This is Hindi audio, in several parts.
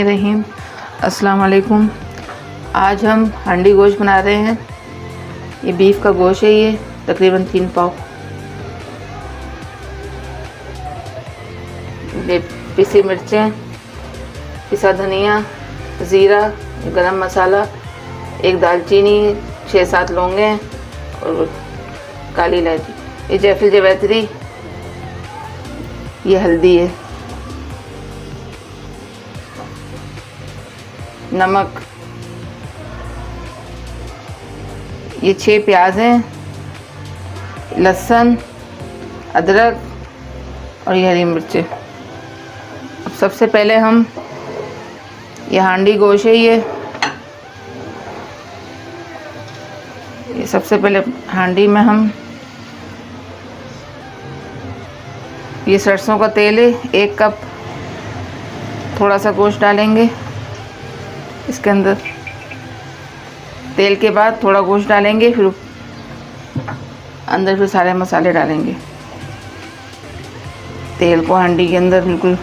रहीम अस्सलाम वालेकुम। आज हम हांडी गोश्त बना रहे हैं। ये बीफ का गोश्त है, ये तकरीबन 3 पाव। ये पिसी मिर्चें, पिसा धनिया, ज़ीरा, गरम मसाला, एक दालचीनी, 6-7 लौंगे और काली इलायची, ये जायफल जावित्री, ये हल्दी है, नमक, ये 6 प्याज हैं, लहसुन, अदरक और ये हरी मिर्चें। अब सबसे पहले हम ये हांडी गोश्त है, ये सबसे पहले हांडी में हम ये सरसों का तेल है 1 कप, थोड़ा सा गोश्त डालेंगे इसके अंदर। तेल के बाद थोड़ा गोश्त डालेंगे, फिर अंदर फिर सारे मसाले डालेंगे। तेल को हांडी के अंदर बिल्कुल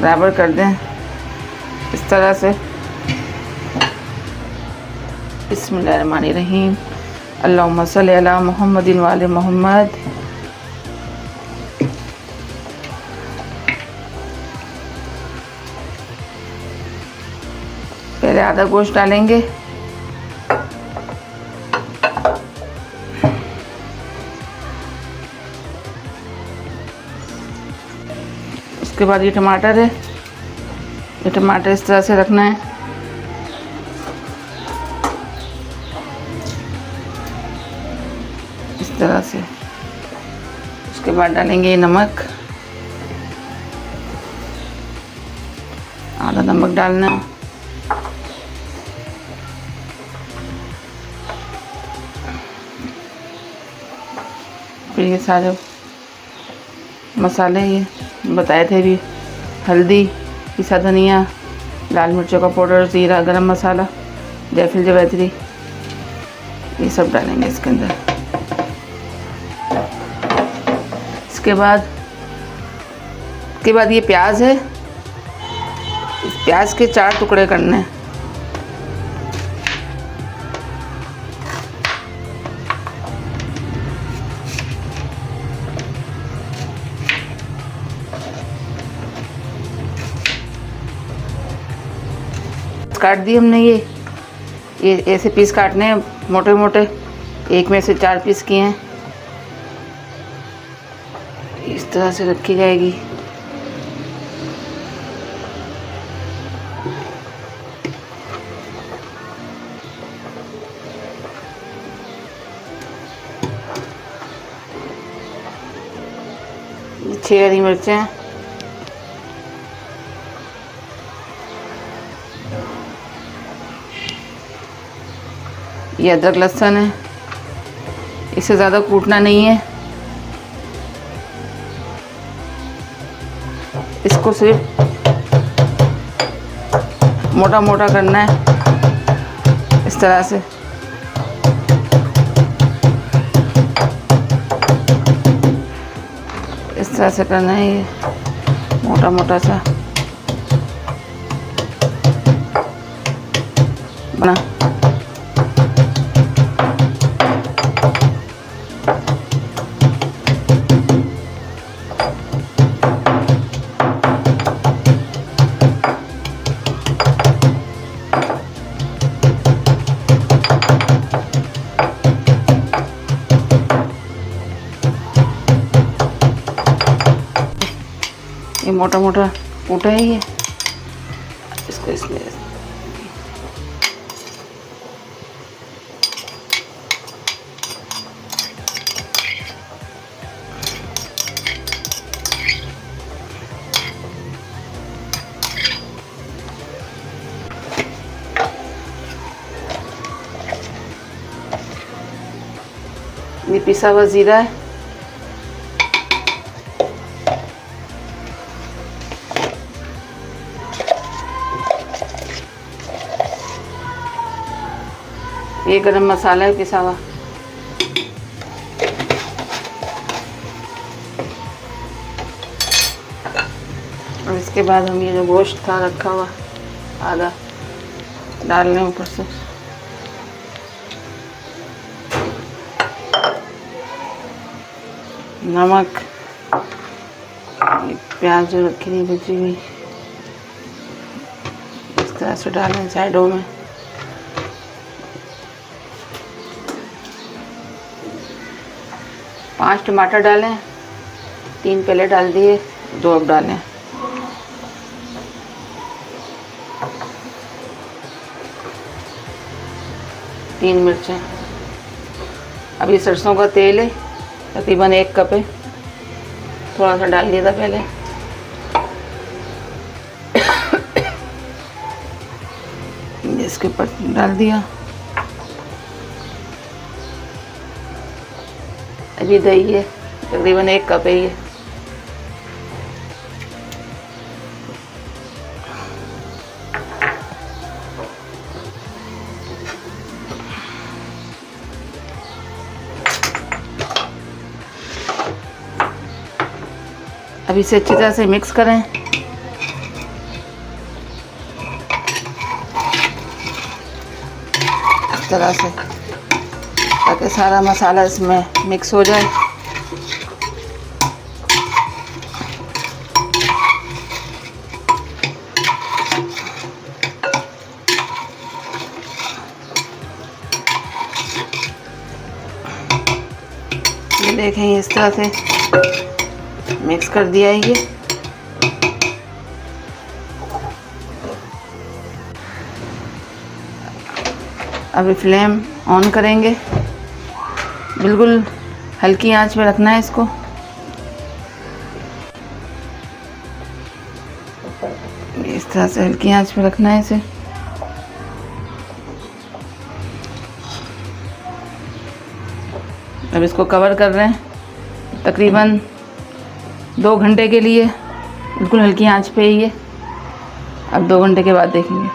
बराबर कर दें इस तरह से। बिस्मिल्लाहिर्रहमानिर्रहीम। अल्लाहुम्मा सल्ली अला मुहम्मदिन व आले मुहम्मद। पहले आधा गोश्त डालेंगे, उसके बाद ये टमाटर है, ये टमाटर इस तरह से रखना है। इस तरह से। उसके बाद डालेंगे नमक, आधा नमक डालना है। फिर ये सारे मसाले ये बताए थे भी, हल्दी, पिसा धनिया, लाल मिर्चों का पाउडर, ज़ीरा, गरम मसाला, जायफल जावित्री, ये सब डालेंगे इसके अंदर। इसके बाद ये प्याज है, इस प्याज के 4 टुकड़े करने हैं। काट दिए हमने, ये ऐसे पीस काटने हैं मोटे मोटे। एक में से 4 पीस किए हैं। इस तरह से रखी जाएगी। ये 6 हरी मिर्चें, ये अदरक लहसुन है, इसे ज़्यादा कूटना नहीं है, इसको सिर्फ मोटा मोटा करना है इस तरह से। इस तरह से करना है, ये मोटा मोटा सा बना। ये मोटा मोटा कूटा है ये, इसको इसमें ये पिसा हुआ ज़ीरा है, ये गरम मसाला है पिसा हुआ, और इसके बाद हम ये जो गोश्त था रखा हुआ आधा डाल लें ऊपर से। नमक, प्याज जो रखी थी बची हुई इस तरह से डालें साइडों में। पाँच टमाटर डालें, 3 पहले डाल दिए, 2 अब डालें। तीन मिर्चें। अभी सरसों का तेल है, तकरीबन 1 कप है, थोड़ा सा डाल दिया था पहले। इसके ऊपर डाल दिया। अभी दही है, तकरीबन 1 कप है ये। अब इसे अच्छी तरह से मिक्स करें। इस तरह से, ताकि सारा मसाला इसमें मिक्स हो जाए। ये देखें, इस तरह से मिक्स कर दिया है ये। अभी फ्लेम ऑन करेंगे, बिल्कुल हल्की आंच में रखना है इसको। इस तरह से हल्की आंच में रखना है इसे। अब इसको कवर कर रहे हैं तकरीबन 2 घंटे के लिए, बिल्कुल हल्की आंच पे ही है। अब 2 घंटे के बाद देखेंगे।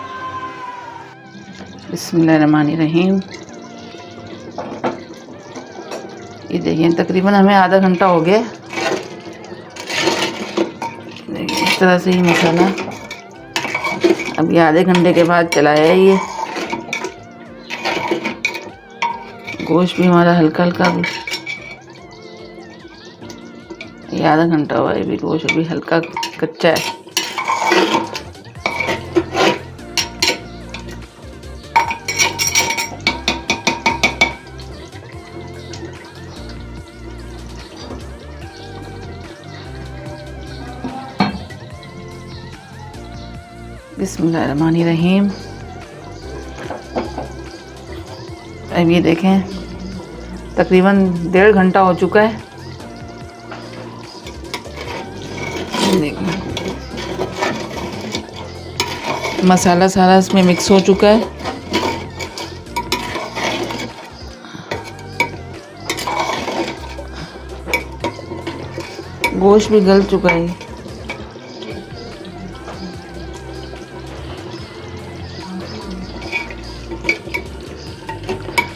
बिस्मिल्लाहिर्रहमानिर्रहीम। ये देखिए, तकरीबन हमें आधा घंटा हो गया। देखिए इस तरह से ही मसाला। अब ये आधे घंटे के बाद चलाया है ये। गोश्त भी हमारा हल्का हल्का भी, ये आधा घंटा हुआ है, भी गोश्त अभी हल्का कच्चा है। बिस्मिल्लाहिर्रहमानिर्रहीम। अब ये देखें, तकरीबन 1.5 घंटा हो चुका है। देखिए मसाला सारा इसमें मिक्स हो चुका है। गोश्त भी गल चुका है।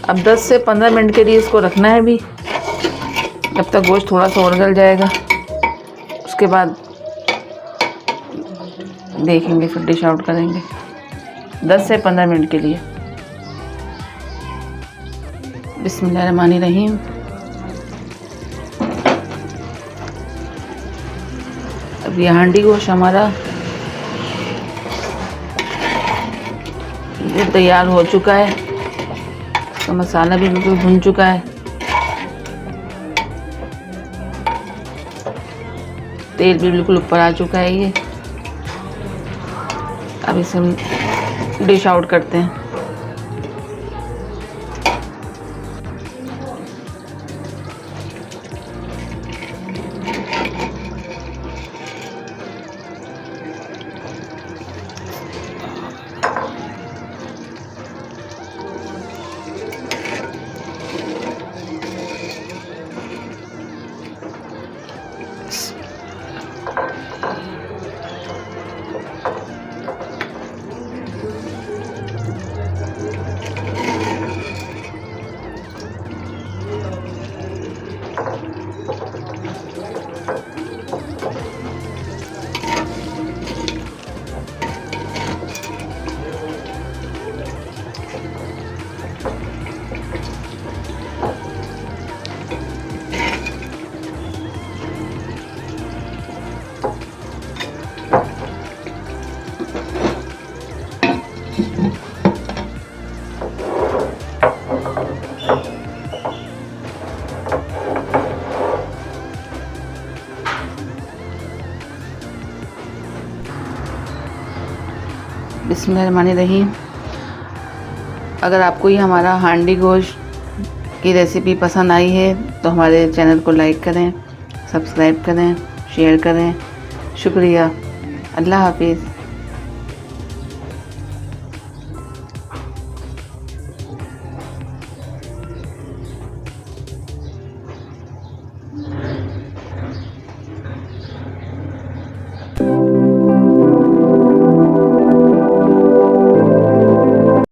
अब 10 से 15 मिनट के लिए इसको रखना है अभी, जब तक गोश्त थोड़ा सा और गल जाएगा। उसके बाद देखेंगे, फिर डिश आउट करेंगे। 10 से 15 मिनट के लिए। बिस्मिल्लाहिर्रहमानिर्रहीम। अब ये हांडी गोश्त हमारा ये तैयार हो चुका है। तो मसाला भी बिल्कुल भुन चुका है, तेल भी बिल्कुल ऊपर आ चुका है ये। अब इसे हम डिश आउट करते हैं। बिस्मिल्लाहिर्रहमानिर्रहीम। अगर आपको ये हमारा हांडी गोश्त की रेसिपी पसंद आई है तो हमारे चैनल को लाइक करें, सब्सक्राइब करें, शेयर करें। शुक्रिया। अल्लाह हाफिज़।